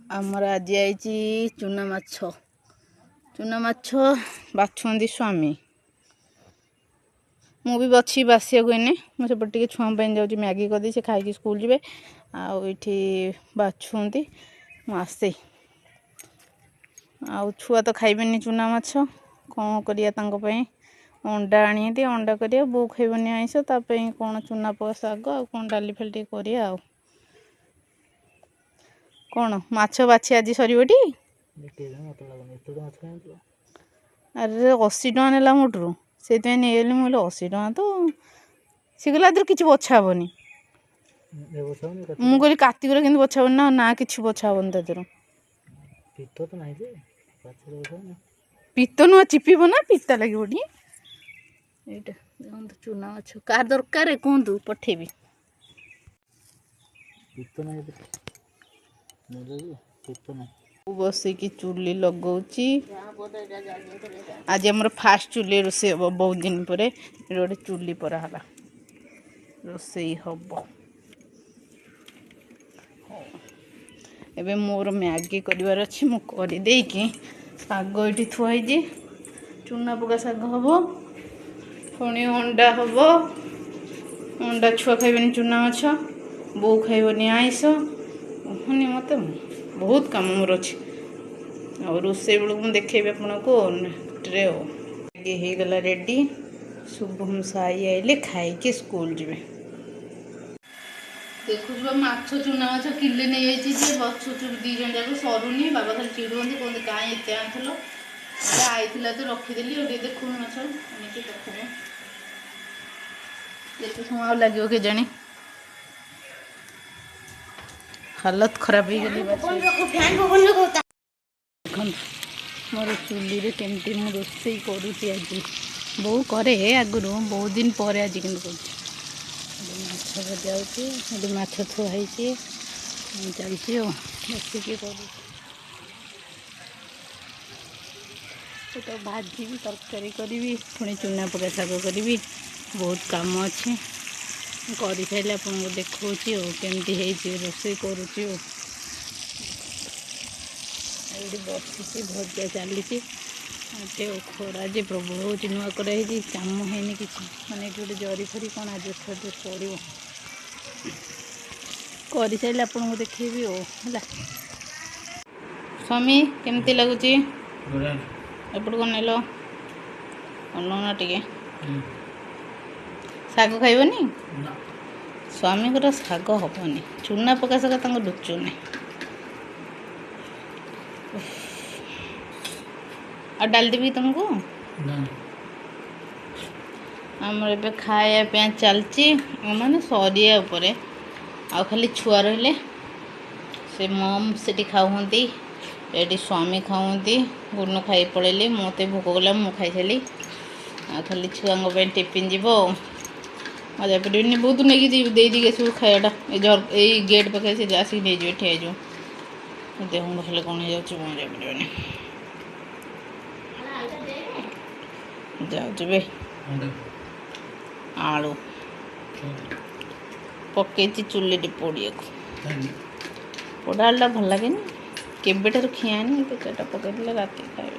आमर आज आई चूना माछ बाछुंदी स्वामी मु भी बची बासिया इने मुझे टे छुआ जाऊँगी मैगी करदी से खाई स्कूल जी आठी बाछुंदी मुसे आउ छुआ तो खाइबेनि चूना माछ कौन करिया अंडा आनी अंडा करिया बो खाइबनी आइस कौन चूना पका शाग आ कौन डाली फेल करिया कौन माछ बाछी आज सरीबटी अरे 80 टका नेला मोटू से नहीं मुझे 80 टका तो सी कहला कि बछा हेनी मुझे कार्तिक कि बछा हेनी ना कि बछा हेनी तर पीत नुह चिपीब ना पीता लगे ये चूना माछ कार दरकार कहतु पठेबी बसिकी चुली लगौची आज आम फास्ट चुली रोसे हम बहुत दिन पर गोटे चुली परा है रोसे हम एबे मोर मैगी कर शाग ये थुआई चूना पका शाग हम पुणी अंडा हम अंडा छुआ खाइबेनि चूना माछ बो खाइबनी आइस हनी मत बहुत कम मोर अच्छे और रोसे बेलू मुझे देखेबी आपको ट्रे मैगी हो गला रेडी शुभम साई आइले खाई स्कूल जी देखु माछ चूना माछ किले नहीं जाइए बच्चु दी जन जाक सरुनी बाबा खाली चिड़ुं कहते कहीं एत आनल आईला तो रखीदेली देखु माछ देखते समय लगे के जानी हालत खराब हो गली मोर चुली रे केमती मु रोसे करुँची आज बो करे आगुरी बहुत दिन पर आज कि माछ भजा माछ थुआई चलती बसिकी कर भाजी तरकारी करी पुणी चूना पका शाग करी बहुत कम अच्छे कर सारे आपको देखा केमती रोसे करुँची बसी भजा चली खरा जे प्रबल हो नुआ कराई काम है कि माने गोटे जरी फरी कौन आज पड़ो कर सारे आपको देखेबी है स्वामी केमती लगुच एपट कौन नेल अनौना टे शाग खाइबनी स्वामी को शाग हेनी चूना पका शाग लुचुनी आ डाल देवी तुमको आमर ए खाया चलती माने सरिया उपरे आ खाली छुआ रहिले से मम से खाऊँगी ये स्वामी खाऊँगी गुनु खाई पड़े मत भोक गला मु खाई सारी आ खाली छुआ टिफिन जीव मजा पड़े बहुत नहीं दे सब खायाटा ये गेट पाखे से आसिक नहीं ठिया देह मुंड खाली कौन हो मजा पड़े जाऊे आलू पकई चुली पोड़िया पोड़ा आलूटा भल लगे केबेठार खियानी तो पकईदे रात खाए